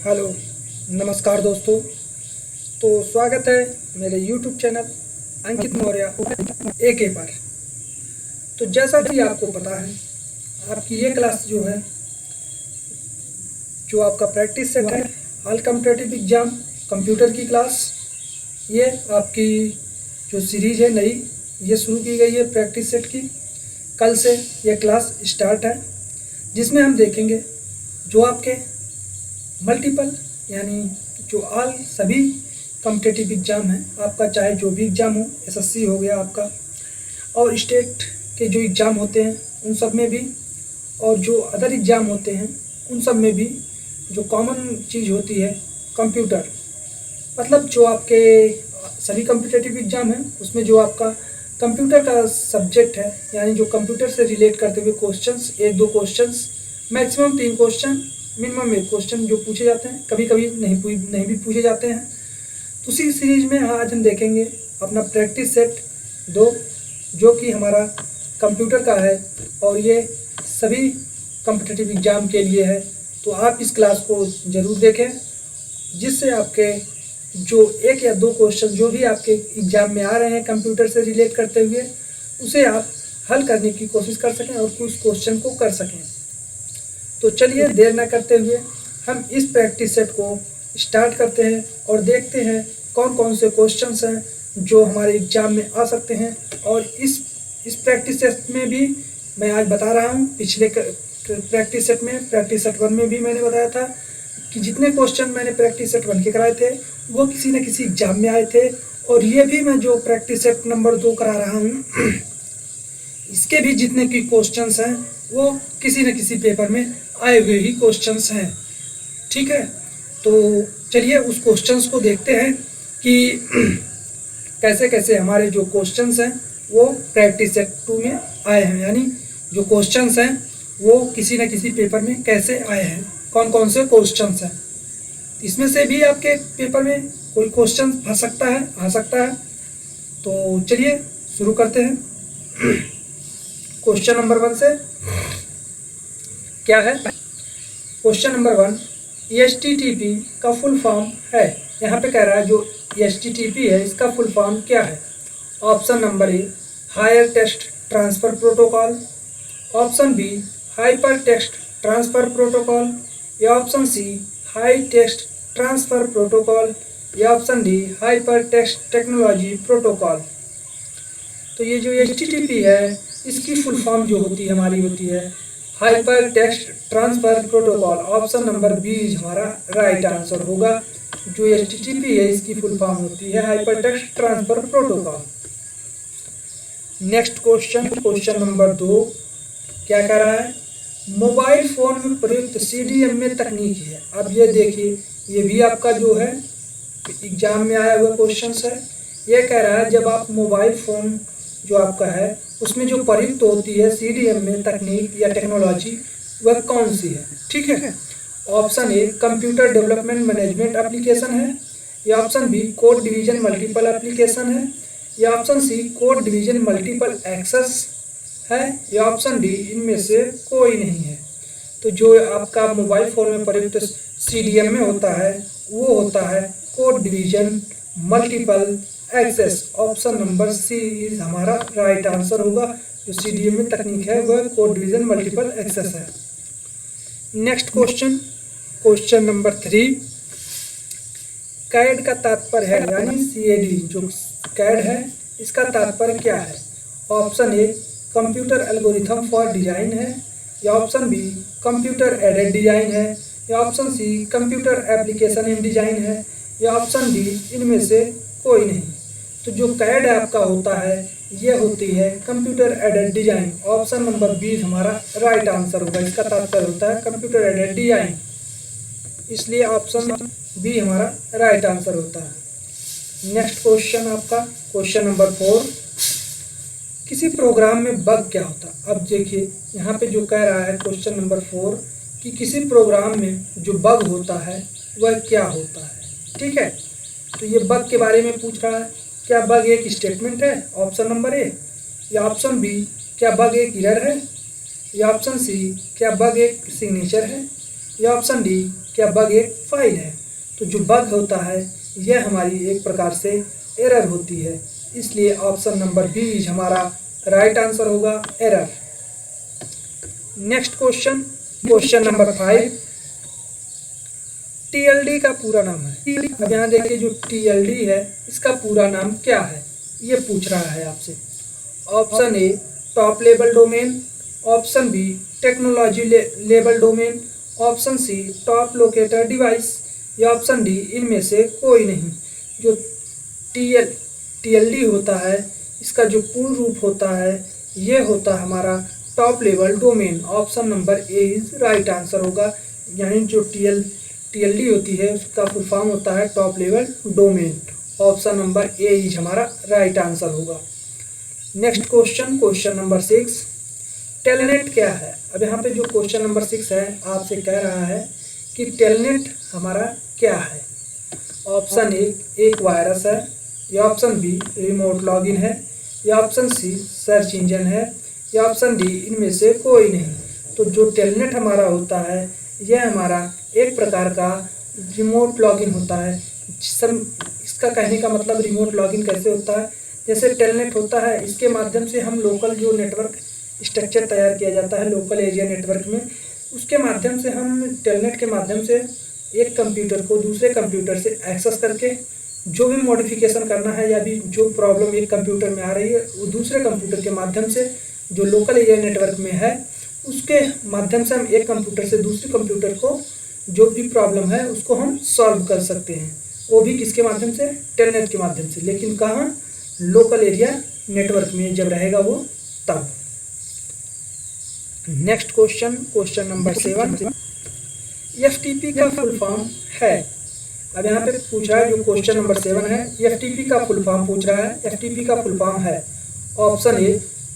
Hello, नमस्कार दोस्तों। तो स्वागत है मेरे YouTube चैनल अंकित मौर्य AK पर। तो जैसा कि आपको पता है, आपकी ये क्लास जो है, जो आपका प्रैक्टिस सेट है ऑल कॉम्पिटिटिव एग्जाम कंप्यूटर की क्लास, ये आपकी जो सीरीज है नई, ये शुरू की गई है प्रैक्टिस सेट की। कल से ये क्लास स्टार्ट है, जिसमें हम देखेंगे जो आपके मल्टीपल यानी जो ऑल सभी कॉम्पिटिटिव एग्ज़ाम हैं आपका, चाहे जो भी एग्ज़ाम हो, SSC हो गया आपका, और स्टेट के जो एग्ज़ाम होते हैं उन सब में भी, और जो अदर एग्ज़ाम होते हैं उन सब में भी जो कॉमन चीज़ होती है कंप्यूटर, मतलब जो आपके सभी कॉम्पिटिटिव एग्ज़ाम हैं उसमें जो आपका कंप्यूटर का सब्जेक्ट है, यानी जो कंप्यूटर से रिलेट करते हुए क्वेश्चंस, एक दो questions, maximum 3 question, minimum 1 question जो पूछे जाते हैं, कभी कभी नहीं भी पूछे जाते हैं। तो उसी सीरीज में आज हम देखेंगे अपना प्रैक्टिस सेट 2, जो कि हमारा कंप्यूटर का है और ये सभी कॉम्पिटिटिव एग्ज़ाम के लिए है। तो आप इस क्लास को ज़रूर देखें, जिससे आपके जो 1 या 2 क्वेश्चन जो भी आपके एग्ज़ाम में आ रहे हैं कंप्यूटर से रिलेट करते हुए, उसे आप हल करने की कोशिश कर सकें और उस क्वेश्चन को कर सकें। तो चलिए देर न करते हुए हम इस प्रैक्टिस सेट को स्टार्ट करते हैं और देखते हैं कौन कौन से क्वेश्चंस हैं जो हमारे एग्ज़ाम में आ सकते हैं। और इस प्रैक्टिस सेट में भी मैं आज बता रहा हूँ, पिछले प्रैक्टिस सेट में, प्रैक्टिस सेट 1 में भी मैंने बताया था कि जितने क्वेश्चन मैंने प्रैक्टिस सेट 1 के कराए थे वो किसी न किसी एग्ज़ाम में आए थे, और ये भी मैं जो प्रैक्टिस सेट नंबर 2 करा रहा हूँ इसके भी जितने की क्वेश्चंस हैं वो किसी न किसी पेपर में आए हुए ही क्वेश्चंस हैं। ठीक है, तो चलिए उस क्वेश्चंस को देखते हैं कि कैसे कैसे हमारे जो क्वेश्चंस हैं वो प्रैक्टिस सेट 2 में आए हैं, यानी जो क्वेश्चंस हैं वो किसी न किसी पेपर में कैसे आए हैं, कौन कौन से क्वेश्चंस हैं। इसमें से भी आपके पेपर में कोई क्वेश्चन फंस सकता है, आ सकता है। तो चलिए शुरू करते हैं। क्वेश्चन नंबर 1 से क्या है? क्वेश्चन नंबर 1, HTTP का फुल फॉर्म है। यहाँ पे कह रहा है जो HTTP है इसका फुल फॉर्म क्या है? Option number A higher text transfer protocol, option B hyper text transfer protocol, या option C high text transfer protocol, या option D hyper text technology protocol. तो ये जो HTTP है इसकी फुल फॉर्म जो होती है हमारी होती है hyper text transfer protocol. Option number B हमारा राइट आंसर होगा। जो HTTP है इसकी फुल फॉर्म होती है hyper text transfer protocol. Next question, question number 2 क्या कह रहा है? मोबाइल फ़ोन में प्रयुक्त CDMA तकनीक है। अब ये देखिए, ये भी आपका जो है एग्जाम में आया हुआ क्वेश्चन है। ये कह रहा है जब आप मोबाइल फ़ोन जो आपका है उसमें जो प्रयुक्त होती है CDMA तकनीक या टेक्नोलॉजी, वह कौन सी है? ठीक है, option A computer development management application है, या option B code division multiple application है, या option C code division multiple access है, या ऑप्शन डी इनमें से कोई नहीं है। तो जो आपका मोबाइल फ़ोन में प्रयुक्त CDMA होता है वो होता है code division multiple access. Option number C is हमारा राइट आंसर होगा। जो CDMA तकनीक है वह कोड डिवीजन मल्टीपल एक्सेस है। Next question, question number 3, CAD का तात्पर्य है, यानी CAD जो कैड है इसका तात्पर्य क्या है? Option A computer algorithm for design है, या option B computer aided design है, या option C computer application in design है, या ऑप्शन डी इनमें से कोई नहीं। तो जो कैड आपका होता है ये होती है computer aided design. Option number B हमारा राइट आंसर होगा। इसका तात्पर्य होता है कंप्यूटर एडेड डिजाइन, इसलिए ऑप्शन बी हमारा राइट आंसर होता है। नेक्स्ट क्वेश्चन आपका क्वेश्चन नंबर 4, किसी प्रोग्राम में बग क्या होता है? अब देखिए यहाँ पे जो कह रहा है क्वेश्चन नंबर 4 कि किसी प्रोग्राम में जो बग होता है वह क्या होता है। ठीक है, तो ये बग के बारे में पूछ रहा है। क्या बग एक स्टेटमेंट है? ऑप्शन नंबर ए, या ऑप्शन बी क्या बग एक एरर है, या ऑप्शन सी क्या बग एक सिग्नेचर है, या ऑप्शन डी क्या बग एक फाइल है। तो जो बग होता है यह हमारी एक प्रकार से एरर होती है, इसलिए ऑप्शन नंबर बी इज हमारा राइट आंसर होगा, error. Next question, question number 5, TLD का पूरा नाम है। अब यहाँ देखिए जो टीएलडी है इसका पूरा नाम क्या है, ये पूछ रहा है आपसे। Option A top level domain, option B technology level domain, option C top locator device, या ऑप्शन डी इनमें से कोई नहीं। जो टीएलडी होता है इसका जो पूर्ण रूप होता है ये होता है हमारा top level domain. Option number A is right answer होगा। यानी जो टीएलडी होती है उसका फुल फॉर्म होता है top level domain. Option number A is हमारा राइट आंसर होगा। Next question, question number 6, telnet क्या है। अब यहाँ पे जो क्वेश्चन नंबर 6 है आपसे कह रहा है कि टेलनेट हमारा क्या है। ऑप्शन ए एक वायरस है, या ऑप्शन बी रिमोट लॉगिन है, या ऑप्शन सी सर्च इंजन है, या ऑप्शन डी इनमें से कोई नहीं। तो जो टेलनेट हमारा होता है यह हमारा एक प्रकार का रिमोट लॉगिन होता है। सर इसका कहने का मतलब रिमोट लॉगिन कैसे होता है, जैसे टेलनेट होता है इसके माध्यम से हम लोकल जो नेटवर्क स्ट्रक्चर तैयार किया जाता है लोकल एरिया नेटवर्क में, उसके माध्यम से हम टेलनेट के माध्यम से एक कंप्यूटर को दूसरे कंप्यूटर से एक्सेस करके जो भी मॉडिफिकेशन करना है या भी जो प्रॉब्लम एक कंप्यूटर में आ रही है वो दूसरे कंप्यूटर के माध्यम से जो लोकल एरिया नेटवर्क में है उसके माध्यम से हम एक कंप्यूटर से दूसरे कंप्यूटर को जो भी प्रॉब्लम है उसको हम सॉल्व कर सकते हैं, वो भी किसके माध्यम से, टेलनेट के माध्यम से। लेकिन कहाँ, लोकल एरिया नेटवर्क में जब रहेगा वो तब। Next question, question number 7, FTP का फुल फॉर्म है। अब यहाँ पे पूछ रहा है जो क्वेश्चन नंबर 7 है एफटीपी का फुल फॉर्म पूछ रहा है। एफटीपी का फुल फॉर्म है option A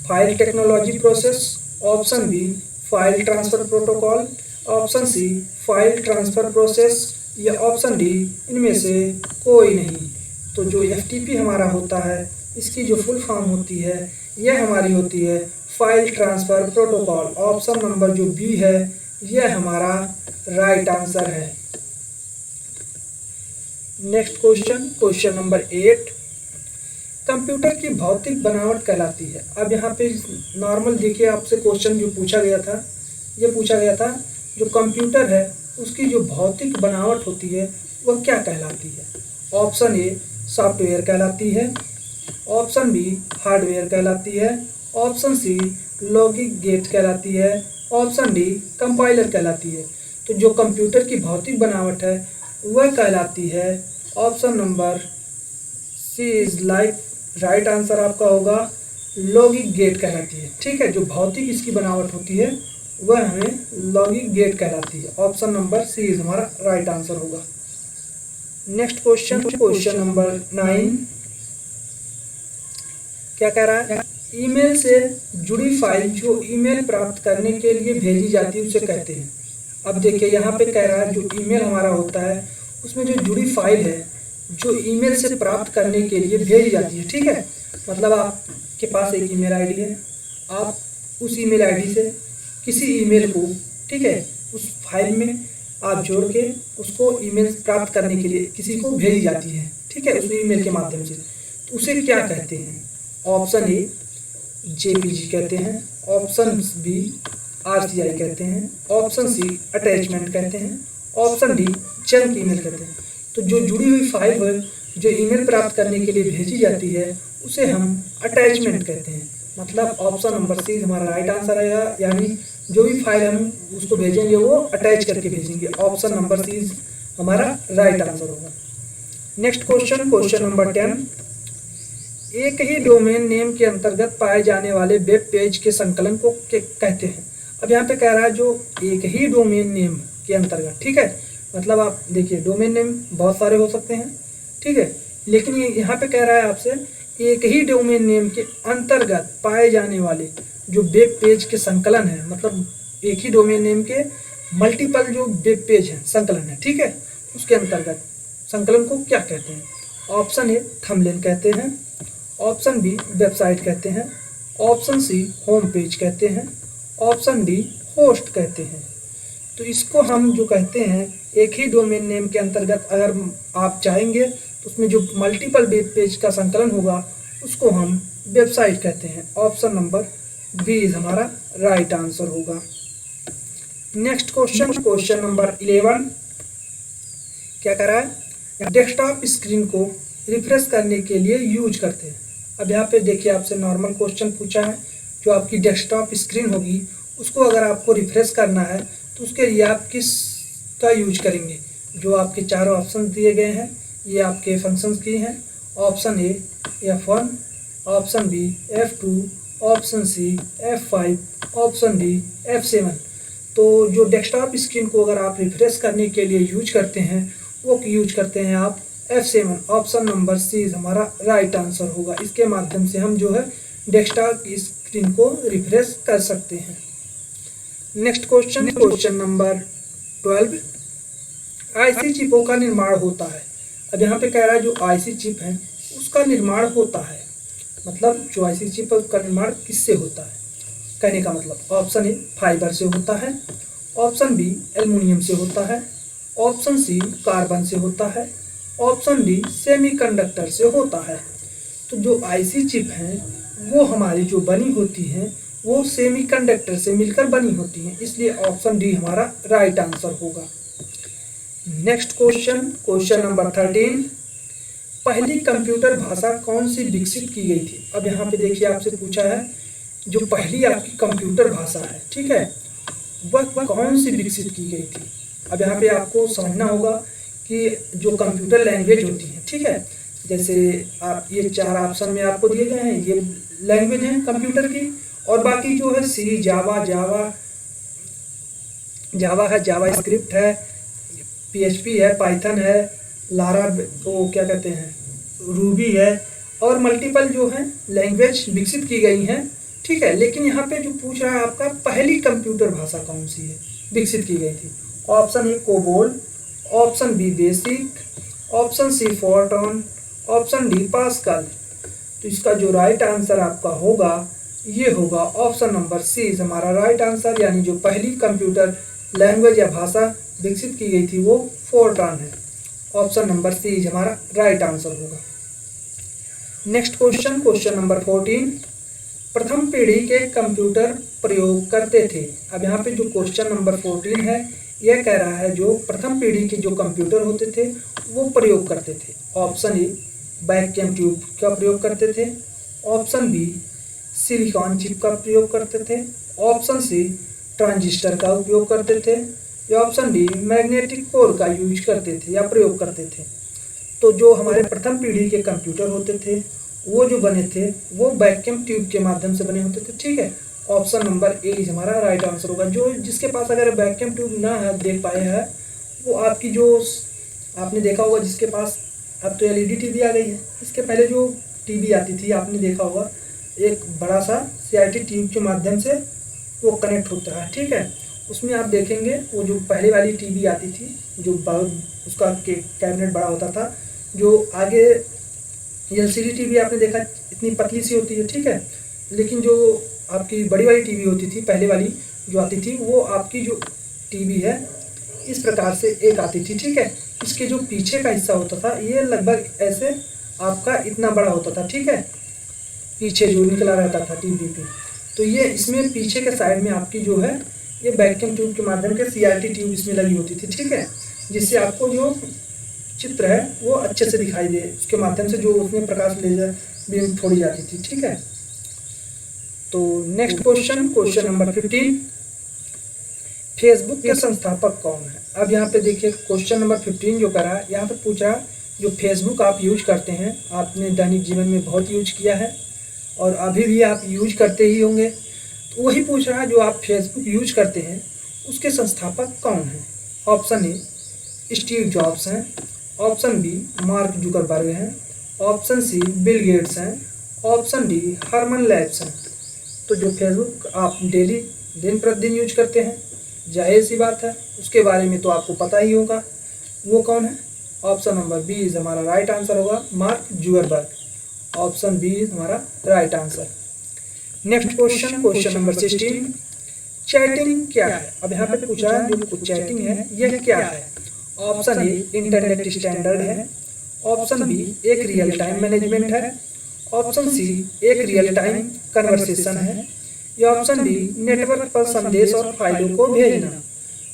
file technology process, option B file transfer protocol, option C file transfer process, या ऑप्शन डी इनमें से कोई नहीं। तो जो एफटीपी हमारा होता है इसकी जो फुल फॉर्म होती है यह हमारी होती है file transfer protocol. Option number जो बी है यह हमारा राइट आंसर है। Next question, question number 8, computer की भौतिक बनावट कहलाती है। अब यहाँ पे नॉर्मल देखिए आपसे क्वेश्चन जो पूछा गया था ये पूछा गया था जो कंप्यूटर है उसकी जो भौतिक बनावट होती है वह क्या कहलाती है। ऑप्शन ए सॉफ्टवेयर कहलाती है, ऑप्शन बी हार्डवेयर कहलाती है, ऑप्शन सी लॉजिक गेट कहलाती है, ऑप्शन डी कंपाइलर कहलाती है। तो जो कंप्यूटर की भौतिक बनावट है वह कहलाती है option number C is right answer आपका होगा लॉजिक गेट कहलाती है। ठीक है, जो भौतिक इसकी बनावट होती है वह हमें लॉजिक गेट कहलाती है। ऑप्शन नंबर सी इज हमारा राइट आंसर होगा। नेक्स्ट क्वेश्चन, क्वेश्चन नंबर 9, क्या कह रहा है, ईमेल से जुड़ी फाइल जो ईमेल प्राप्त करने के लिए भेजी जाती है उसे कहते हैं। अब देखिए यहाँ पे कह रहा है जो ईमेल हमारा होता है उसमें जो जुड़ी फाइल है जो ईमेल से प्राप्त करने के लिए भेजी जाती है। ठीक है, मतलब आपके पास एक ईमेल आईडी है, आप उस ईमेल आईडी से किसी ईमेल को, ठीक है, उस फाइल में आप जोड़ के उसको ईमेल प्राप्त करने के लिए किसी को भेजी जाती है। ठीक है, उस ईमेल के माध्यम से, तो उसे क्या कहते हैं। ऑप्शन ए जेपीजी कहते हैं, ऑप्शन बी आरसीआई कहते हैं, ऑप्शन सी अटैचमेंट कहते हैं, ऑप्शन डी जंक ईमेल कहते हैं। तो जो जुड़ी हुई फाइल है जो ईमेल प्राप्त करने के लिए भेजी जाती है उसे हम अटैचमेंट कहते हैं। मतलब ऑप्शन नंबर सी हमारा राइट आंसर है, यानी जो भी फाइल हम उसको भेजेंगे वो अटैच करके भेजेंगे। ऑप्शन नंबर सी हमारा राइट आंसर होगा। नेक्स्ट क्वेश्चन, क्वेश्चन नंबर 10, एक ही डोमेन नेम के अंतर्गत पाए जाने वाले वेब पेज के संकलन को कहते हैं। अब यहाँ पे कह रहा है जो एक ही डोमेन नेम के अंतर्गत, ठीक है, मतलब आप देखिए डोमेन नेम बहुत सारे हो सकते हैं, ठीक है, लेकिन ये यहाँ पे कह रहा है आपसे एक ही डोमेन नेम के अंतर्गत पाए जाने वाले जो वेब पेज के संकलन है, मतलब एक ही डोमेन नेम के मल्टीपल जो वेब पेज है संकलन है, ठीक है, उसके अंतर्गत संकलन को क्या कहते हैं। ऑप्शन ए थंबनेल कहते हैं, ऑप्शन बी वेबसाइट कहते हैं, ऑप्शन सी होम पेज कहते हैं, ऑप्शन डी होस्ट कहते हैं। तो इसको हम जो कहते हैं, एक ही डोमेन नेम के अंतर्गत अगर आप चाहेंगे तो उसमें जो मल्टीपल वेब पेज का संकलन होगा उसको हम वेबसाइट कहते हैं। ऑप्शन नंबर बी इज हमारा राइट आंसर होगा। नेक्स्ट क्वेश्चन, क्वेश्चन नंबर 11 क्या कर रहा है, डेस्कटॉप स्क्रीन को रिफ्रेश करने के लिए यूज करते हैं। अब यहाँ पे देखिए आपसे नॉर्मल क्वेश्चन पूछा है, जो आपकी डेस्कटॉप स्क्रीन होगी उसको अगर आपको रिफ्रेश करना है तो उसके लिए आप किस का यूज करेंगे। जो आपके चारों ऑप्शन दिए गए हैं ये आपके फंक्शंस की हैं। Option A F1, option B F2, option C F5, option D F7। तो जो डेस्कटॉप स्क्रीन को अगर आप रिफ्रेश करने के लिए यूज करते हैं वो यूज करते हैं आप F7। ऑप्शन नंबर सी हमारा राइट आंसर होगा। इसके माध्यम से हम जो है डेस्कटॉप की स्क्रीन को रिफ्रेश कर सकते हैं। Next question, question number 12, IC चिपों का निर्माण होता है। अब यहाँ पे कह रहा है जो आईसी चिप है उसका निर्माण होता है, मतलब जो आईसी चिप है उसका निर्माण किससे होता है, कहने का मतलब ऑप्शन ए फाइबर से होता है, ऑप्शन बी एल्युमिनियम से होता है, ऑप्शन सी कार्बन से होता है, ऑप्शन डी सेमीकंडक्टर से होता है। तो जो आईसी चिप हैं वो हमारी जो बनी होती हैं वो सेमीकंडक्टर से मिलकर बनी होती हैं, इसलिए ऑप्शन डी हमारा राइट आंसर होगा। नेक्स्ट क्वेश्चन, क्वेश्चन नंबर 13, पहली कंप्यूटर भाषा कौन सी विकसित की गई थी। अब यहाँ पे देखिए आपसे पूछा है जो पहली आपकी कंप्यूटर भाषा है, ठीक है, वह कौन सी विकसित की गई थी। अब यहाँ पे आपको समझना होगा कि जो कंप्यूटर लैंग्वेज होती है, ठीक है, जैसे आप ये चार ऑप्शन में आपको दिए गए हैं ये लैंग्वेज है कंप्यूटर की, और बाकी जो है सी, जावा है, जावा स्क्रिप्ट है, PHP है, पाइथन है, लारा वो क्या कहते हैं रूबी है, और मल्टीपल जो है लैंग्वेज विकसित की गई हैं, ठीक है। लेकिन यहाँ पे जो पूछ रहा है आपका पहली कंप्यूटर भाषा कौन सी है विकसित की गई थी। Option A COBOL, option B BASIC, option C Fortran, option D Pascal. तो इसका जो राइट आंसर आपका होगा ये होगा ऑप्शन नंबर सी हमारा राइट आंसर, यानी जो पहली कंप्यूटर लैंग्वेज या भाषा विकसित की गई थी वो फोर्ट्रॉन है। ऑप्शन नंबर सी हमारा राइट आंसर होगा। नेक्स्ट क्वेश्चन, क्वेश्चन नंबर 14, प्रथम पीढ़ी के कंप्यूटर प्रयोग करते थे। अब यहाँ पे जो क्वेश्चन नंबर 14 है यह कह रहा है जो प्रथम पीढ़ी के जो कंप्यूटर होते थे वो प्रयोग करते थे। ऑप्शन ए वैक्यूम ट्यूब का प्रयोग करते थे, ऑप्शन बी सिलिकॉन चिप का प्रयोग करते थे, ऑप्शन सी ट्रांजिस्टर का उपयोग करते थे, या ऑप्शन डी मैग्नेटिक कोर का यूज करते थे या प्रयोग करते थे। तो जो हमारे प्रथम पीढ़ी के कंप्यूटर होते थे वो जो बने थे वो वैक्यूम ट्यूब के माध्यम से बने होते थे, ठीक है। ऑप्शन नंबर ए हमारा राइट आंसर होगा। जो जिसके पास अगर वैक्यूम ट्यूब ना है देख पाए हैं वो आपकी जो आपने देखा होगा जिसके पास, अब तो LED टीवी आ गई है, इसके पहले जो टीवी आती थी आपने देखा होगा एक बड़ा सा CRT ट्यूब के माध्यम से वो कनेक्ट होता है, ठीक है। उसमें आप देखेंगे वो जो पहले वाली टीवी आती थी जो उसका कैबिनेट बड़ा होता था, जो आगे LCD टीवी आपने देखा इतनी पतली सी होती है, ठीक है। लेकिन जो आपकी बड़ी वाली टीवी होती थी पहले वाली जो आती थी वो आपकी जो टीवी है इस प्रकार से एक आती थी, ठीक है। इसके जो पीछे का हिस्सा होता था ये लगभग ऐसे आपका इतना बड़ा होता था, ठीक है, पीछे जो निकला रहता था टीवी पे। तो ये इसमें पीछे के साइड में आपकी जो है ये वैक्यूम ट्यूब के माध्यम से CRT ट्यूब इसमें लगी होती थी, ठीक है, जिससे आपको जो चित्र है वो अच्छे से दिखाई दे, उसके माध्यम से जो उसमें प्रकाश लेजर बीम छोड़ी जाती थी, ठीक है। तो next question, question number 15, Facebook के संस्थापक कौन है। अब यहाँ पे देखिए क्वेश्चन नंबर 15 जो करा है यहाँ पे पूछ रहा जो फेसबुक आप यूज करते हैं, आपने दैनिक जीवन में बहुत यूज किया है और अभी भी आप यूज करते ही होंगे, तो वही पूछ रहा है जो आप फेसबुक यूज करते हैं उसके संस्थापक कौन हैं। ऑप्शन ए स्टीव जॉब्स हैं, ऑप्शन बी मार्क जुकरबर्ग हैं, ऑप्शन सी बिल गेट्स हैं, ऑप्शन डी हरमन लैब्स हैं। तो जो फेसबुक आप डेली दिन प्रतिदिन यूज करते हैं जाहिर सी बात है उसके बारे में तो आपको पता ही होगा, वो कौन है। ऑप्शन नंबर बी हमारा राइट आंसर होगा, मार्क जुकरबर्ग। ऑप्शन बी हमारा right answer. Next question, question number 16, chatting क्या है? अब यहाँ पे पूछा है जो चैटिंग है यह क्या है? ऑप्शन ए इंटरनेट स्टैंडर्ड है, ऑप्शन बी एक रियल टाइम मैनेजमेंट है, ऑप्शन सी एक रियल टाइम कन्वर्सेशन है, या ऑप्शन डी नेटवर्क पर संदेश और फाइलों को भेजना।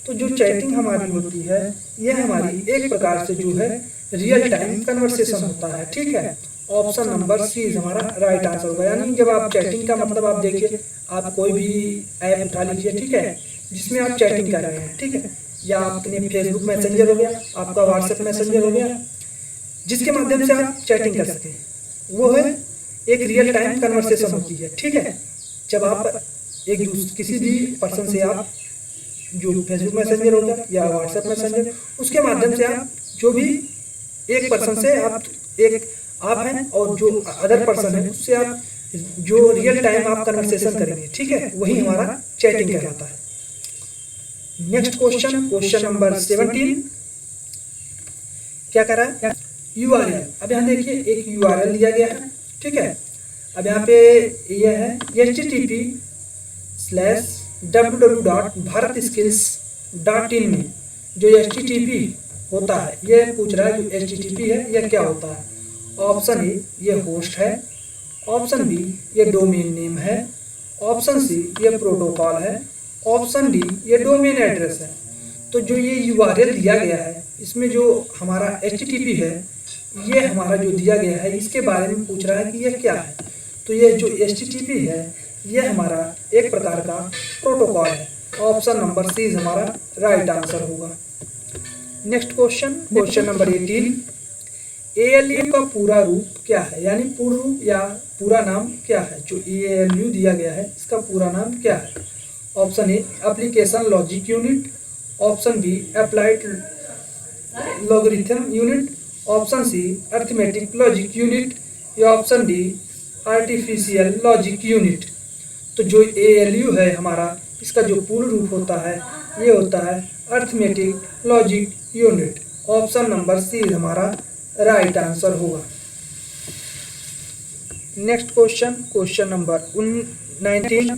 तो जो चैटिंग हमारी होती है यह हमारी एक प्रकार से जो है रियल टाइम कन्वर्सेशन होता है, ठीक है। ऑप्शन नंबर सी हमारा राइट आंसर होगा। यानी जब आप चैटिंग का मतलब आप देखिए, आप कोई भी ऐप उठा लीजिए, ठीक है, जिसमें आप चैटिंग कर रहे हैं, ठीक है, या आपने फेसबुक मैसेंजर हो गया, आपका व्हाट्सएप मैसेंजर हो गया, जिसके माध्यम से आप चैटिंग कर सकें, वो है एक रियल टाइम कन्वर्सेशन होती है, ठीक है। जब आप किसी भी पर्सन से आप जो फेसबुक मैसेंजर हो गया या व्हाट्सएप मैसेंजर, उसके माध्यम से आप जो भी एक पर्सन से आप हैं और जो अदर पर्सन है उससे आप जो रियल टाइम आप कन्वर्सेशन करेंगे, ठीक है, वही हमारा चैटिंग कहलाता है। नेक्स्ट क्वेश्चन, क्वेश्चन नंबर 17 क्या करा है? URL। अब यहाँ देखिए एक URL दिया गया है, ठीक है। अब यहाँ पे यह है http://www.bharatskills.in में जो HTTP होता है, यह पूछ रहा है जो HTTP है यह क्या होता है। ऑप्शन ए ये होस्ट है, ऑप्शन बी ये डोमेन नेम है, ऑप्शन सी ये प्रोटोकॉल है, ऑप्शन डी ये डोमेन एड्रेस है। तो जो ये URL दिया गया है इसमें जो हमारा HTTP है ये हमारा जो दिया गया है इसके बारे में पूछ रहा है कि यह क्या है। तो ये जो HTTP है यह हमारा एक प्रकार का प्रोटोकॉल है। ऑप्शन नंबर सी हमारा राइट आंसर होगा। Next question, question number 18 ALU का पूरा रूप क्या है? यानी पूर्ण रूप या पूरा नाम क्या है? जो ALU दिया गया है इसका पूरा नाम क्या है? Option A application logic unit, option B applied logarithm unit, option C arithmetic logic unit, या option D artificial logic unit. तो जो ALU है हमारा इसका जो पूर्ण रूप होता है ये होता है arithmetic logic unit. Option number C हमारा राइट आंसर होगा। नेक्स्ट क्वेश्चन, क्वेश्चन नंबर 19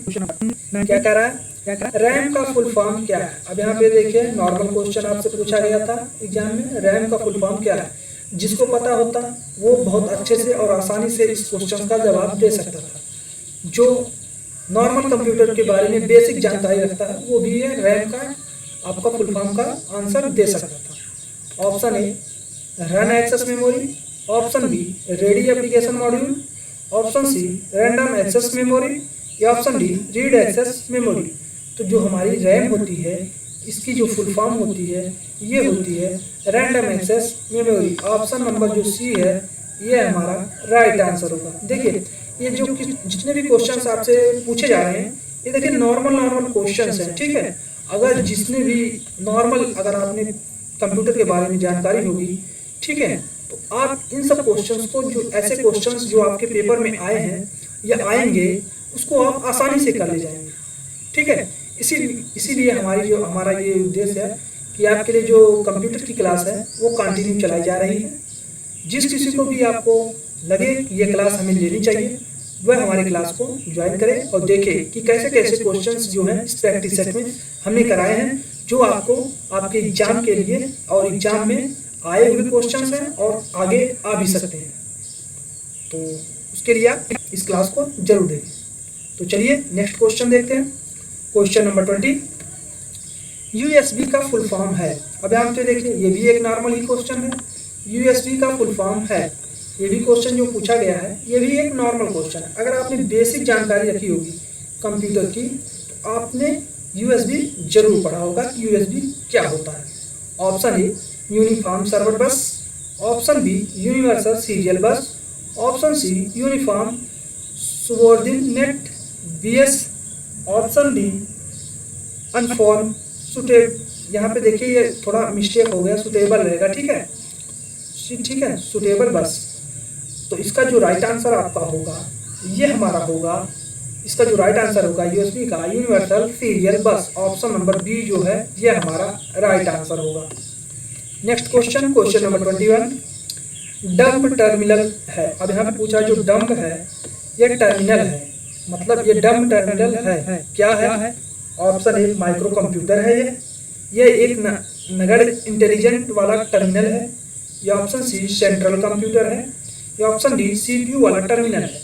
क्या कह रहा है? रैम का फुल फॉर्म क्या है? अब यहाँ पे देखिए नॉर्मल क्वेश्चन आपसे पूछा गया था एग्जाम में, रैम का फुल फॉर्म क्या है? जिसको पता होता वो बहुत अच्छे से और आसानी से इस क्वेश्चन का जवाब दे सकता था। जो नॉर्मल कंप्यूटर के बारे में बेसिक जानकारी रखता है वो भी है रैम का आपका फुल फॉर्म का आंसर दे सकता था। Option A run access memory, option B ready application module, option C random access memory, या option D read access memory. तो जो हमारी रैम होती है इसकी जो फुल फॉर्म होती है ये होती है random access memory. Option number जो सी है ये हमारा राइट आंसर होगा। देखिए ये जो जितने भी क्वेश्चंस आपसे पूछे जा रहे हैं ये देखिए नॉर्मल क्वेश्चंस हैं, ठीक है। अगर जिसने भी नॉर्मल अगर आपने कंप्यूटर के बारे में जानकारी होगी, ठीक है, तो आप इन सब क्वेश्चंस को जो ऐसे क्वेश्चंस जो आपके पेपर में आए हैं या आएंगे उसको आप आसानी से कर ले जाएंगे, ठीक है। इसीलिए हमारा ये उद्देश्य है कि आपके लिए जो कंप्यूटर की क्लास है वो कंटिन्यू चलाई जा रही है। जिस किसी को भी आपको लगे कि ये क्लास हमें लेनी चाहिए वह हमारी क्लास को ज्वाइन करे और देखे कि कैसे कैसे क्वेश्चंस जो हैं इस प्रैक्टिस सेट में हमने कराए हैं, जो आपको आपके एग्जाम के लिए और एग्जाम में आए हुए क्वेश्चंस हैं और आगे आ भी सकते हैं। तो उसके लिए आप इस क्लास को जरूर देखें। तो चलिए नेक्स्ट क्वेश्चन देखते हैं। क्वेश्चन नंबर 20 USB का फुल फॉर्म है। अब यहाँ पे देखिए ये भी एक नॉर्मल ही क्वेश्चन है। USB का फुल फॉर्म है, ये भी क्वेश्चन जो पूछा गया है ये भी एक नॉर्मल क्वेश्चन है। अगर आपने बेसिक जानकारी रखी होगी कंप्यूटर की तो आपने USB जरूर पढ़ा होगा कि USB क्या होता है। Option A uniform server bus, option B universal serial bus, option C uniform subordinate BS, option D uniform suitable. यहाँ पे देखिए ये थोड़ा मिस्टेक हो गया, सुटेबल रहेगा, ठीक है, सुटेबल बस। तो इसका जो राइट आंसर आपका होगा ये हमारा होगा, इसका जो राइट आंसर होगा USB का universal serial bus. Option number B जो है ये हमारा राइट आंसर होगा। Next question, question number 21 dumb terminal है। अब यहाँ पे पूछा जो डंप है ये टर्मिनल है, मतलब ये डंप टर्मिनल है क्या है? ऑप्शन ए माइक्रो कंप्यूटर है ये एक नगण्य इंटेलिजेंट वाला टर्मिनल है। या ऑप्शन सी सेंट्रल कंप्यूटर है। या ऑप्शन डी सीपीयू वाला टर्मिनल है।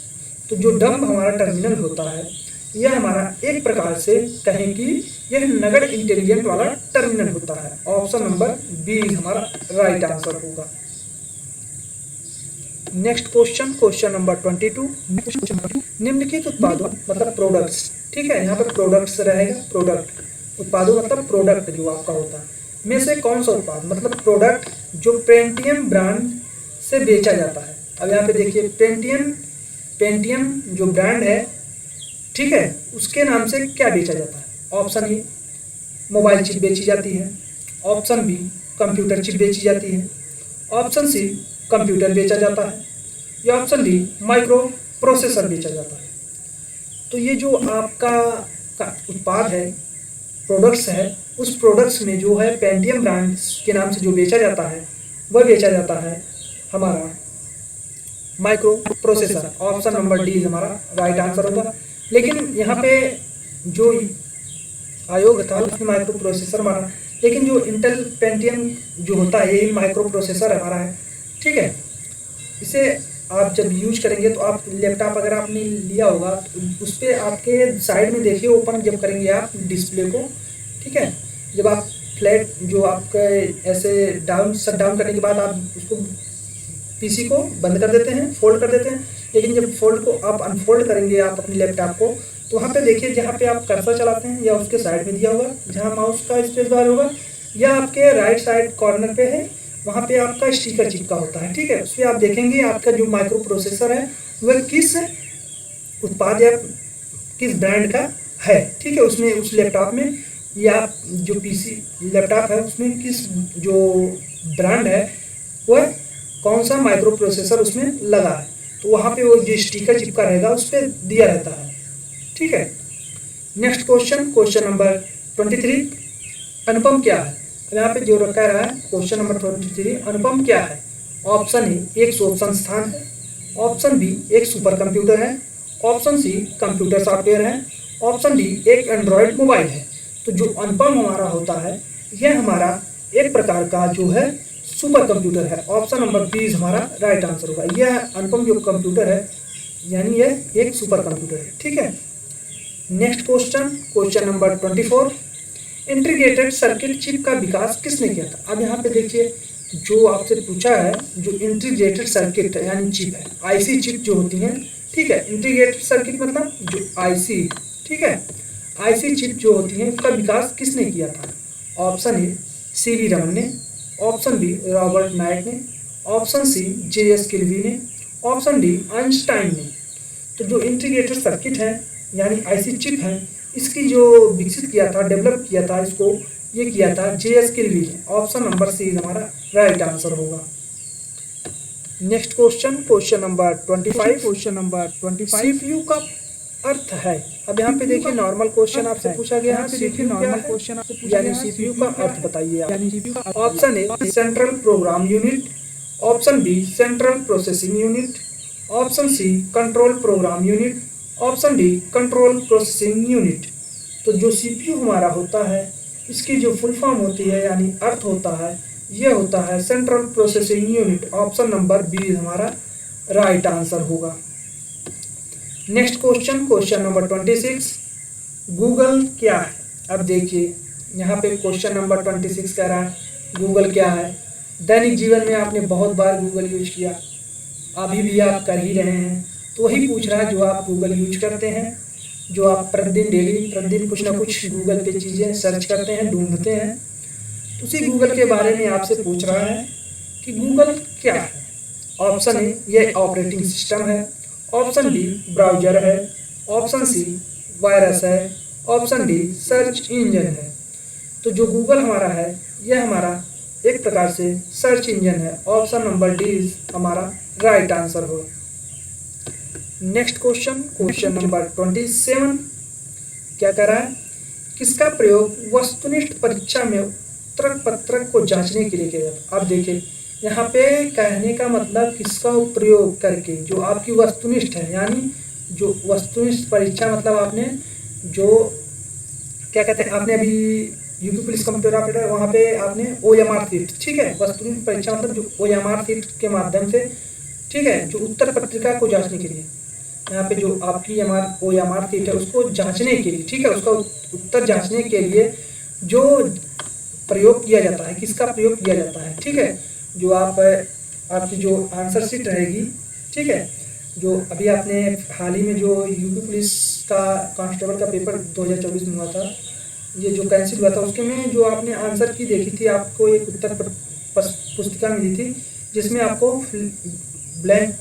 तो जो डंब हमारा टर्मिनल होता है यह हमारा एक प्रकार से कहें कि यह नगण्य इंटेलिजेंट वाला टर्मिनल होता है। ऑप्शन नंबर बी हमारा राइट आंसर होगा। Next question number 22। निम्नलिखित उत्पादों मतलब प्रोडक्ट्स, ठीक है, यहाँ पर प्रोडक्ट्स रहेगा। प्रोडक्ट उत्पादों मतलब प्रोडक्ट जो आपका होता है में से कौन सा उत्पाद मतलब प्रोडक्ट जो पेंटियम ब्रांड से बेचा जाता है। अब यहाँ पे देखिए पेंटियम जो ब्रांड है, ठीक है, उसके नाम से क्या बेचा जाता है। ऑप्शन ए मोबाइल चिप बेची जाती है। ऑप्शन बी कंप्यूटर चिप बेची जाती है। ऑप्शन सी कंप्यूटर बेचा जाता है। या ऑप्शन डी माइक्रो प्रोसेसर बेचा जाता है। तो ये जो आपका उत्पाद है, प्रोडक्ट्स है, उस प्रोडक्ट्स में जो है पेंटियम ब्रांड के नाम से जो बेचा जाता है वह बेचा जाता है हमारा micro processor. Option number D हमारा राइट आंसर होगा। लेकिन यहाँ पे जो आयोग था उसने माइक्रो प्रोसेसर माना, लेकिन जो इंटेल पेंटियम जो होता है यही माइक्रो प्रोसेसर हमारा है, ठीक है। इसे आप जब यूज करेंगे तो आप लैपटॉप अगर आपने लिया होगा तो उस पर आपके साइड में देखिए ओपन जब करेंगे आप डिस्प्ले को, ठीक है, जब आप फ्लैट जो आपका ऐसे शट डाउन करने के बाद आप उसको पीसी को बंद कर देते हैं, फोल्ड कर देते हैं। लेकिन जब फोल्ड को आप अनफोल्ड करेंगे आप अपने लैपटॉप को तो वहाँ पे देखिए जहाँ पे आप कर्सर चलाते हैं या उसके साइड में दिया होगा जहाँ माउस का स्पेस बार होगा या आपके राइट साइड कॉर्नर पे है वहाँ पे आपका स्टिकर चिपका होता है, ठीक है। उस पर आप देखेंगे आपका जो माइक्रो प्रोसेसर है वह किस उत्पाद या किस ब्रांड का है, ठीक है। उसमें उस लैपटॉप में या जो पीसी लैपटॉप है उसमें किस जो ब्रांड है वह कौन सा माइक्रो प्रोसेसर उसमें लगा है, तो वहाँ पे वो जो स्टिकर चिपका रहेगा उस पर दिया रहता है, ठीक है। Next question number 23। अनुपम क्या है। यहाँ पे जो रखा रहा है क्वेश्चन नंबर 23, अनुपम क्या है। ऑप्शन ए एक शोध संस्थान है। ऑप्शन बी एक सुपर कंप्यूटर है। ऑप्शन सी कंप्यूटर सॉफ्टवेयर है। ऑप्शन डी एक एंड्रॉयड मोबाइल है। तो जो अनुपम हमारा होता है यह हमारा एक प्रकार का जो है सुपर कंप्यूटर है। ऑप्शन नंबर बी हमारा राइट आंसर होगा। यह अनुपम जो कंप्यूटर है यानी यह एक सुपर कंप्यूटर है, ठीक है। Next question number 24। Integrated circuit chip का विकास किसने किया था। अब यहाँ पे देखिए जो आपसे पूछा है जो इंटीग्रेटेड सर्किट है यानी चिप है, आईसी चिप जो होती हैं, ठीक है। इंटीग्रेटेड सर्किट मतलब जो आईसी, ठीक है, आईसी चिप जो होती हैं उसका विकास किसने किया था। ऑप्शन ए सीवी रमन ने। ऑप्शन बी रॉबर्ट नाइट ने। ऑप्शन सी जेएस किल्वी ने। ऑप्शन डी आइंस्टाइन ने। तो जो इंटीग्रेटेड सर्किट है यानी आईसी चिप है इसकी जो विकसित किया था, डेवलप किया था, इसको ये किया था जेएस किल्वी ने। ऑप्शन नंबर सी हमारा राइट आंसर होगा। Next question number 25। सीपीयू का अर्थ है। अब यहाँ पे देखिए नॉर्मल क्वेश्चन आपसे पूछा गया है, सीपीयू नॉर्मल क्वेश्चन आपसे पूछा गया है, सीपीयू का अर्थ बताइए आप। Option A central program unit. Option B central processing unit. Option C control program unit. Option D control processing unit. तो जो सीपीयू हमारा होता है इसकी जो फुल फॉर्म होती है यानी अर्थ होता है यह होता है central processing unit. Option number B हमारा राइट आंसर होगा। Next question number 26। गूगल क्या है। अब देखिए यहाँ पे क्वेश्चन नंबर 26 कह रहा है गूगल क्या है। दैनिक जीवन में आपने बहुत बार गूगल यूज किया, अभी भी आप कर ही रहे हैं, तो वही पूछ रहा है जो आप गूगल यूज करते हैं, जो आप प्रतिदिन कुछ ना कुछ गूगल पे चीज़ें सर्च करते हैं, ढूंढते हैं, तो उसी गूगल के बारे में आपसे पूछ रहा है कि गूगल क्या है। ऑप्शन ए ये ऑपरेटिंग सिस्टम है। ऑप्शन बी ब्राउजर है। ऑप्शन सी वायरस है। ऑप्शन डी सर्च इंजन है। तो जो गूगल हमारा है यह हमारा एक प्रकार से सर्च इंजन है। ऑप्शन नंबर डी हमारा राइट आंसर हो। नेक्स्ट क्वेश्चन नंबर 27 क्या कर रहा है, किसका प्रयोग वस्तुनिष्ठ परीक्षा में उत्तर पत्रक को जांचने के लिए किया जाता है। अब देखिए यहाँ पे कहने का मतलब किसका प्रयोग करके, जो आपकी वस्तुनिष्ठ है यानी जो वस्तुनिष्ठ परीक्षा मतलब आपने जो क्या कहते हैं, आपने अभी यूपी पुलिस कंप्यूटर ऑपरेटर वहाँ पे आपने OMR सीट, ठीक है, वस्तु परीक्षा मतलब जो OMR सीट के माध्यम से, ठीक है, जो उत्तर पत्रिका को जांचने के लिए यहाँ पे जो आपकी OMR सीट है उसको जांचने के लिए, ठीक है, उसका उत्तर जांचने के लिए जो प्रयोग किया जाता है, किसका प्रयोग किया जाता है, ठीक है, जो आपकी जो आंसर शीट रहेगी, ठीक है, जो अभी आपने हाल ही में जो यूपी पुलिस का कांस्टेबल का पेपर 2024 में हुआ था, ये जो कैंसिल हुआ था, उसके में जो आपने आंसर की देखी थी, आपको एक उत्तर पुस्तिका मिली थी जिसमें आपको ब्लैंक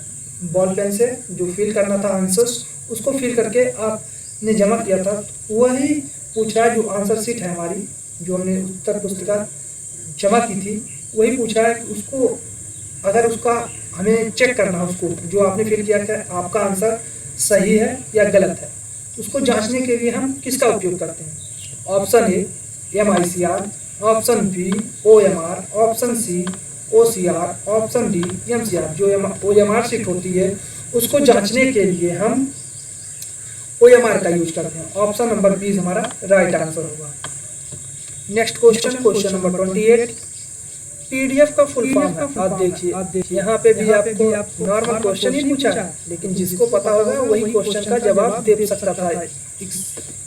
बॉल पेन से जो फिल करना था आंसर्स, उसको फिल करके आपने जमा किया था। वही पूछ रहा है, जो आंसर शीट है हमारी, जो हमने उत्तर पुस्तिका जमा की थी, वही पूछ रहा है कि उसको अगर उसका हमें चेक करना है, उसको जो आपने फिल किया था आपका आंसर सही है या गलत है, उसको जांचने के लिए हम किसका उपयोग करते हैं? Option A MICR, option B OMR, option C OCR, option D MCR। जो OMR शीट होती है उसको जांचने के लिए हम OMR का यूज करते हैं। ऑप्शन नंबर बी हमारा राइट आंसर होगा। नेक्स्ट क्वेश्चन नंबर 28, PDF का फुल फॉर्म है। आप देखिए यहाँ पे भी आपको नॉर्मल क्वेश्चन ही पूछा है, लेकिन जिसको पता होगा वही क्वेश्चन का जवाब दे सकता था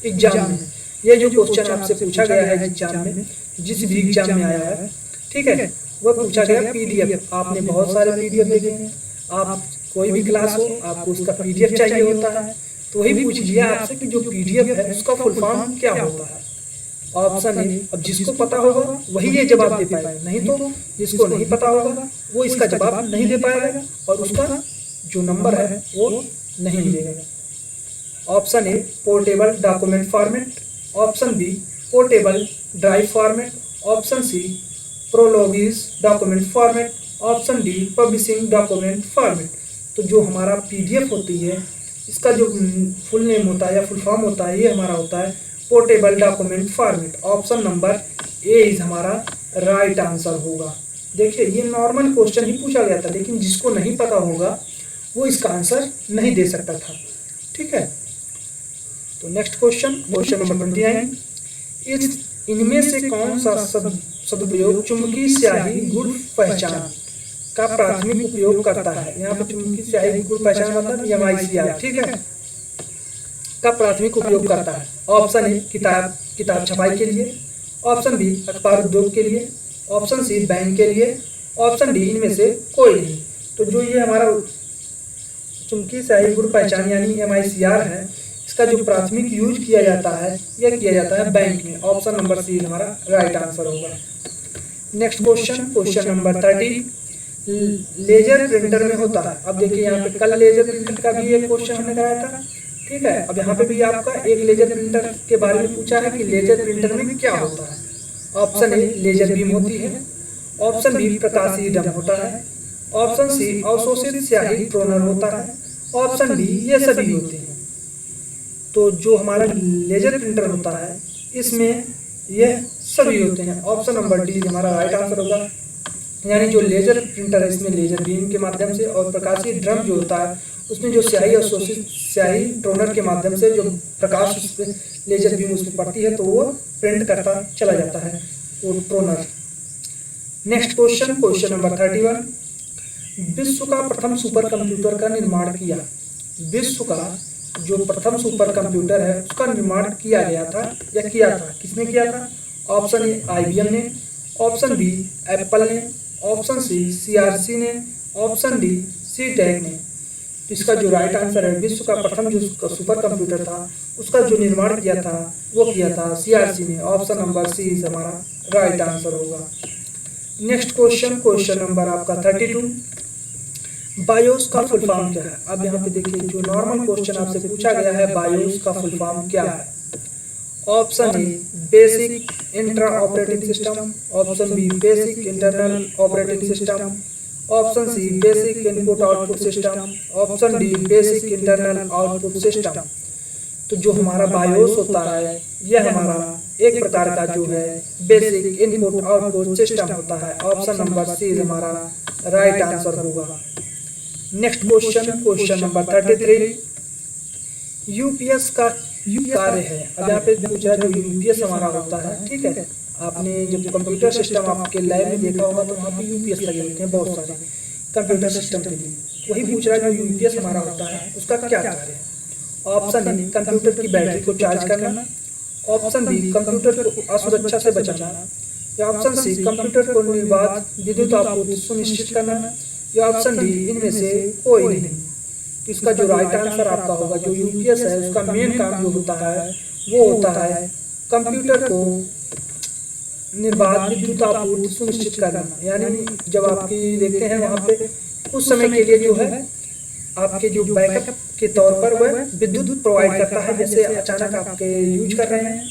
एग्जाम में। ये जो क्वेश्चन आपसे पूछा गया है एग्जाम में, जिस भी एग्जाम में आया है, ठीक है, वह पूछा गया PDF। आपने बहुत सारे PDF देखे हैं, आप कोई भी क्लास हो आपको उसका PDF चाहिए होता है, तो वही पूछ लिया आपसे कि जो PDF है उसका फुल फॉर्म क्या होता है। ऑप्शन ए, अब जिसको पता होगा वही ये जवाब दे पाएगा, नहीं तो जिसको नहीं पता होगा वो इसका जवाब नहीं दे पाएगा और उसका जो नंबर है वो नहीं मिलेगा। Option A portable document format, option B portable drive format, option C prologis document format, option D publishing document format. तो जो हमारा PDF होती है इसका जो फुल नेम होता है या फुल फॉर्म होता है, ये हमारा होता है portable document format. Option number A is हमारा राइट आंसर होगा। देखिए ये नॉर्मल क्वेश्चन ही पूछा गया था, लेकिन जिसको नहीं पता होगा वो इसका आंसर नहीं दे सकता था, ठीक है। तो नेक्स्ट क्वेश्चन नंबर 29, इनमें से कौन सा सदुपयोग चुंबकीय स्याही गुण पहचान का प्राथमिक उपयोग करता है? यहाँ पर चुंबकीय स्याही गुण पहचान मतलब MICR, ठीक है, का प्राथमिक उपयोग करता है। ऑप्शन ए किताब छपाई के लिए, ऑप्शन बी अखबार उद्योग के लिए, ऑप्शन सी बैंक के लिए, ऑप्शन डी इनमें से कोई नहीं। तो जो ये हमारा चुंबकीय स्याही गुण पहचान यानी MICR है, इसका जो प्राथमिक यूज किया जाता है यह किया जाता है बैंक में। ऑप्शन नंबर सी हमारा राइट आंसर होगा। Next question number 30, laser printer में होता है। अब देखिए यहाँ पे कल लेजर प्रिंटर का भी एक क्वेश्चन हमने कराया था, ठीक है। अब यहाँ पे भी आपका एक लेजर प्रिंटर के बारे में पूछा है कि लेजर प्रिंटर में क्या होता है। ऑप्शन ए लेजर बीम होती है, ऑप्शन बी प्रकाशीय डम होता है, ऑप्शन सी अवशोषित स्याही टोनर होता है, ऑप्शन डी ये सभी होते हैं। तो जो हमारा लेजर प्रिंटर होता है इसमें यह सभी होते हैं। ऑप्शन नंबर डी हमारा राइट आंसर होगा। यानी जो लेजर प्रिंटर है इसमें लेजर बीम के माध्यम से और प्रकाशीय ड्रम जो होता है उसमें जो स्याही अवशोषित स्याही टोनर के माध्यम से जो प्रकाश उस पर लेजर बीम उसमें पड़ती है तो वो प्रिंट करता चला जाता है वो टोनर। नेक्स्ट क्वेश्चन नंबर 31, विश्व का प्रथम सुपर कंप्यूटर का निर्माण किया। विश्व का जो प्रथम सुपर कंप्यूटर है उसका निर्माण किया गया था या किया था, किसने किया था? ऑप्शन ए IBM ने, ऑप्शन बी एप्पल ने, ऑप्शन सी CRC ने, ऑप्शन डी CTEC ने। तो इसका जो राइट आंसर है विश्व का प्रथम जो सुपर कंप्यूटर था उसका जो निर्माण किया था वो किया था CRC ने। ऑप्शन नंबर सी हमारा राइट आंसर होगा। नेक्स्ट क्वेश्चन नंबर आपका 32, बायोस का फुल फॉर्म क्या है? अब यहाँ पे देखिए जो नॉर्मल क्वेश्चन आपसे पूछा गया है बायोस का फुल फॉर्म क्या है। Option A basic intra operating system, option B basic internal operating system, option C basic input output system, option D basic internal output system. तो जो हमारा बायोस होता है यह हमारा एक प्रकार का जो है बेसिक इनपुट आउटपुट सिस्टम होता है। ऑप्शन नंबर सी हमारा राइट आंसर होगा। नेक्स्ट क्वेश्चन नंबर 33, UPS का कार्य है। अब यहाँ पे पूछ रहा है जो यूपीएस हमारा होता है, ठीक है, आपने जब कंप्यूटर सिस्टम आपके लैब में देखा होगा तो वहाँ पे यूपीएस लगे होते हैं बहुत सारे कंप्यूटर सिस्टम के लिए। वही पूछ रहा है जो यूपीएस हमारा होता है उसका क्या कार्य है। ऑप्शन ए कंप्यूटर की बैटरी को चार्ज करना, ऑप्शन बी कंप्यूटर को असुरक्षा से बचाना, या ऑप्शन सी कंप्यूटर को निर्बाध विद्युत आपूर्ति सुनिश्चित करना, या ऑप्शन डी इनमें से कोई नहीं। तो इसका जो राइट आंसर आपका होगा, जो यूपीएस है उसका मेन काम जो होता है वो होता है कंप्यूटर को निर्बाध विद्युत आपूर्ति सुनिश्चित करना। यानी जब आपकी देखते हैं वहाँ पे उस समय के लिए जो है आपके जो बैकअप के तौर पर वह विद्युत प्रोवाइड करता है। जैसे अचानक आपके यूज कर रहे हैं,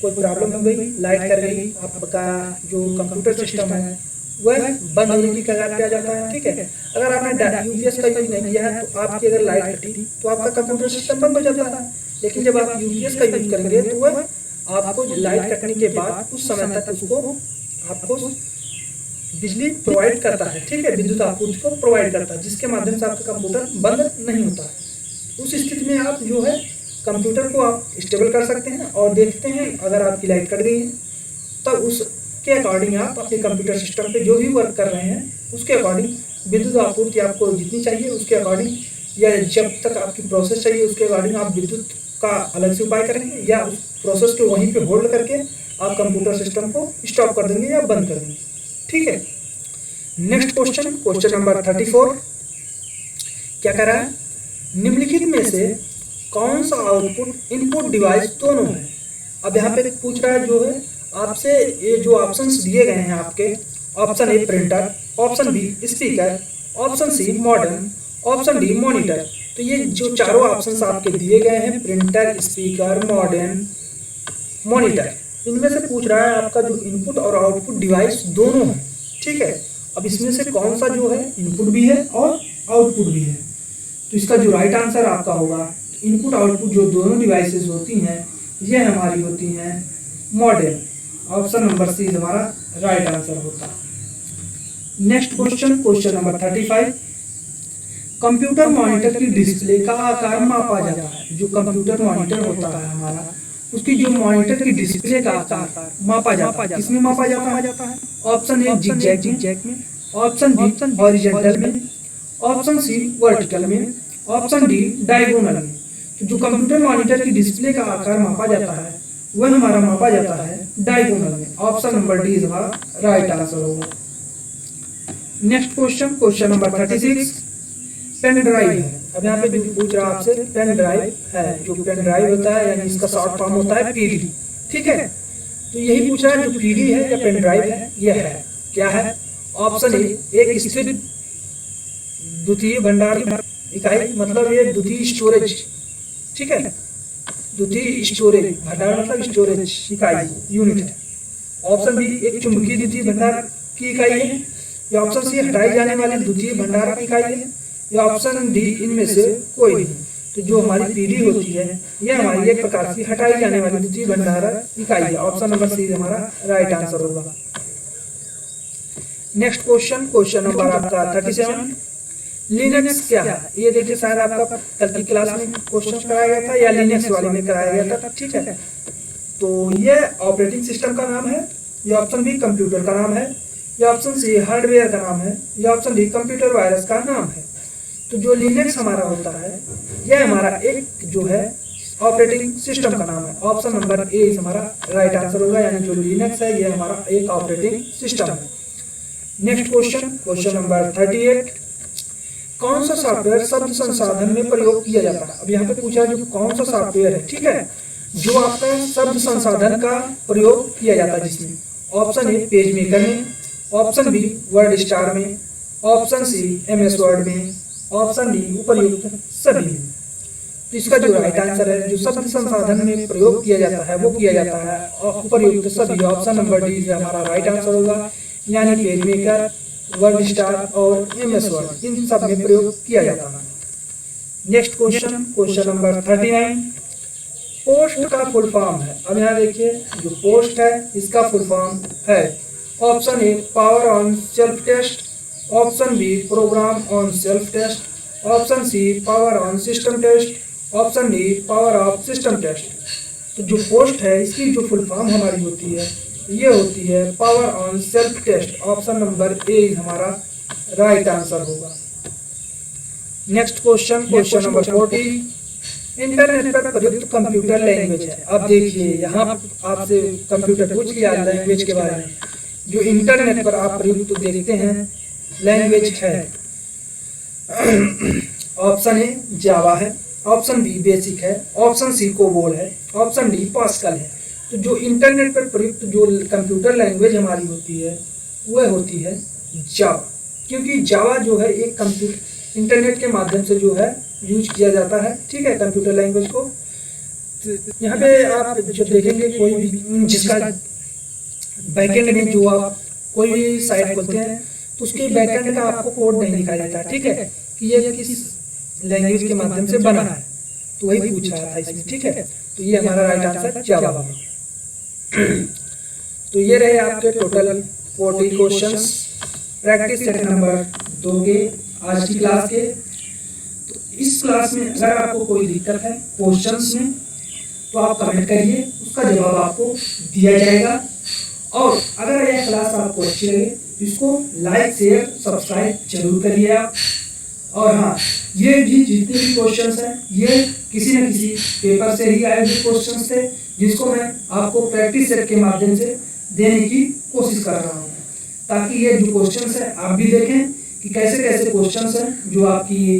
कोई प्रॉब्लम हो गई, लाइट कर गई, आपका जो कंप्यूटर सिस्टम है वह बंद होने की कगार पे आ जाता है, ठीक है। अगर आपने यूपीएस का यूज नहीं किया है तो आपकी अगर लाइट कटी तो आपका कंप्यूटर सिस्टम बंद हो जाता है। लेकिन जब आप यूपीएस का यूज करेंगे तो वह आपको लाइट कटने के बाद कुछ समय तक उसको आपको बिजली प्रोवाइड करता है, ठीक है, विद्युत आपूर्ति को प्रोवाइड करता है, जिसके माध्यम से आपका कंप्यूटर बंद नहीं होता है। उस स्थिति में आप जो है कंप्यूटर को आप स्टेबल कर सकते हैं और देखते हैं अगर आपकी लाइट कट गई है तब उसके अकॉर्डिंग आप अपने कंप्यूटर सिस्टम पे जो भी वर्क कर रहे हैं उसके अकॉर्डिंग विद्युत आपूर्ति आपको जितनी चाहिए उसके अकॉर्डिंग, या जब तक आपकी प्रोसेस चाहिए उसके अकॉर्डिंग आप विद्युत का अलग से उपाय करेंगे, या उस प्रोसेस को वहीं पे होल्ड करके आप कंप्यूटर सिस्टम को स्टॉप कर देंगे या बंद कर देंगे, ठीक है। नेक्स्ट क्वेश्चन, क्वेश्चन नंबर 34 क्या कह रहा है, निम्नलिखित में से कौन सा आउटपुट इनपुट डिवाइस दोनों है। अब यहाँ पे पूछ रहा है जो है आपसे ये जो ऑप्शंस दिए गए हैं आपके, option A printer, option B speaker, option C modem, option D monitor. तो ये जो चारों ऑप्शंस आपके दिए गए हैं प्रिंटर, स्पीकर, मॉडेम, मॉनिटर, इनमें से पूछ रहा है आपका जो इनपुट और आउटपुट डिवाइस दोनों है, ठीक है। अब इसमें से कौन सा जो है इनपुट भी है और आउटपुट भी है। तो इसका जो राइट आंसर आपका होगा, इनपुट आउटपुट जो दोनों डिवाइसेस होती हैं ये हमारी होती हैं मॉडेम। ऑप्शन नंबर सी हमारा राइट आंसर होता है। Next question, question number 35, computer monitor की डिस्प्ले का आकार मापा जाता है। जो कंप्यूटर मॉनिटर होता है हमारा उसकी जो मॉनिटर की डिस्प्ले का आकार मापा जाता है, किसमें मापा जाता है। ऑप्शन ए जिगजैग में, ऑप्शन बी हॉरिजॉन्टल में, ऑप्शन सी वर्टिकल में, ऑप्शन डी डायगोनल में। तो जो कंप्यूटर मॉनिटर की डिस्प्ले का आकार मापा जाता है वह हमारा मापा जाता है डायगोनल में। ऑप्शन नंबर डी हमारा राइट आंसर होगा। Next question, question number 36, pen drive है। अब यहाँ पे जो पूछ रहा है आपसे पेन ड्राइव है, जो पेन ड्राइव होता है यानी इसका शॉर्ट फॉर्म होता है पीडी, ठीक है। तो यही पूछ रहा है जो पीडी है या पेन ड्राइव है यह है क्या है। ऑप्शन ए एक स्थिर द्वितीय भंडार इकाई, मतलब ये द्वितीय स्टोरेज, ठीक है, द्वितीय स्टोरेज भंडार मतलब स्टोरेज इकाई यूनिट है। ऑप्शन बी एक चुंबकीय द्वितीय भंडार की इकाई है, या ऑप्शन सी हटाई जाने वाली द्वितीय भंडार की इकाई है, या ऑप्शन डी इनमें से कोई नहीं। तो जो हमारी पीडी होती है यह हमारी एक प्रकार की हटाई जाने वाली द्वितीय भंडार इकाई है। ऑप्शन नंबर सी हमारा राइट आंसर होगा। नेक्स्ट क्वेश्चन, क्वेश्चन नंबर आपका 37, लिनक्स क्या है। ये देखिए शायद आपका कल की क्लास में क्वेश्चन कराया गया था या लिनक्स वाले में कराया गया था, ठीक है। तो ये ऑपरेटिंग सिस्टम का नाम है, या ऑप्शन बी कंप्यूटर का नाम है, या ऑप्शन सी हार्डवेयर का नाम है, या ऑप्शन डी कंप्यूटर वायरस का नाम है। तो जो लिनक्स हमारा होता है यह हमारा एक जो है ऑपरेटिंग सिस्टम का नाम है। ऑप्शन नंबर ए हमारा राइट आंसर होगा, यानी जो लिनक्स है यह हमारा एक ऑपरेटिंग सिस्टम है। नेक्स्ट क्वेश्चन, क्वेश्चन नंबर 38, कौन सा सॉफ्टवेयर शब्द संसाधन में प्रयोग किया जाता है। अब यहाँ पे पूछा जो कौन सा सॉफ्टवेयर है, ठीक है, जो आपका शब्द संसाधन का प्रयोग किया जाता है जिसमें। ऑप्शन ए पेज मेकर में, ऑप्शन बी वर्ड स्टार में, ऑप्शन सी MS वर्ड में, ऑप्शन डी उपर्युक्त सभी में। तो इसका जो राइट आंसर है जो शब्द संसाधन में प्रयोग किया जाता है वो किया जाता है उपर्युक्त सभी। ऑप्शन नंबर डी हमारा राइट आंसर होगा, यानी पेज मेकर, वर्ड स्टार और MS वर्ड इन सब में प्रयोग किया जाता है। Next question, question number 39, POST का फुल फॉर्म है। अब यहाँ देखिए जो पोस्ट है इसका फुल फॉर्म है option A power on self test, option B program on self test, option C power on system test, option D power off system test. तो जो पोस्ट है इसकी जो फुल फॉर्म हमारी होती है ये होती है power on self test. Option number A हमारा राइट आंसर होगा। Next question, question number 40, internet पर प्रयुक्त कंप्यूटर लैंग्वेज है। अब देखिए यहाँ आपसे कंप्यूटर पूछ लिया लैंग्वेज के बारे में। जो इंटरनेट पर आप प्रयुक्त देखते हैं लैंग्वेज है, ऑप्शन ए जावा है, ऑप्शन बी बेसिक है, ऑप्शन सी कोबोल है, ऑप्शन डी पास्कल है। तो जो इंटरनेट पर प्रयुक्त जो कंप्यूटर लैंग्वेज हमारी होती है वह होती है जावा, क्योंकि जावा जो है एक कंप्यूटर इंटरनेट के माध्यम से जो है यूज किया जाता है, ठीक है, कंप्यूटर लैंग्वेज को। यहाँ पे आप जो देखेंगे कोई भी जिसका बैकएंड में जो आप कोई भी साइट खोलते हैं तो उसके बैकएंड का आपको कोड नहीं दिखाई देता, ठीक है, कि ये किस लैंग्वेज के माध्यम से बना है। तो वही पूछ रहा था इसमें, ठीक है। तो ये हमारा राइट आंसर जावा होगा। तो ये रहे आपके total 40 questions practice set number 2 के आज की क्लास के। तो इस क्लास में अगर आपको कोई दिक्कत है क्वेश्चंस में तो आप कमेंट करिए, उसका जवाब आपको दिया जाएगा। और अगर यह क्लास आपको अच्छी लगे तो इसको लाइक शेयर सब्सक्राइब जरूर करिए आप। और हाँ, ये भी जितने भी क्वेश्चंस हैं ये किसी न किसी पेपर से ही आए हुए क्वेश्चंस थे, जिसको मैं आपको प्रैक्टिस सेट के माध्यम से देने की कोशिश कर रहा हूँ, ताकि ये जो क्वेश्चंस हैं आप भी देखें कि कैसे कैसे क्वेश्चंस हैं जो आपकी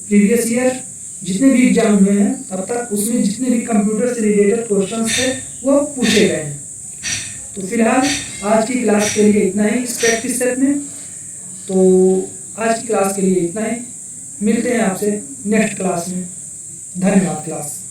प्रीवियस ईयर जितने भी एग्जाम हुए हैं अब तक उसमें जितने भी कंप्यूटर से रिलेटेड क्वेश्चंस थे वो पूछे गए हैं। तो फिलहाल आज की क्लास के लिए इतना ही इस प्रैक्टिस सेट में। तो आज की क्लास के लिए इतना ही, मिलते हैं आपसे नेक्स्ट क्लास में। धन्यवाद क्लास।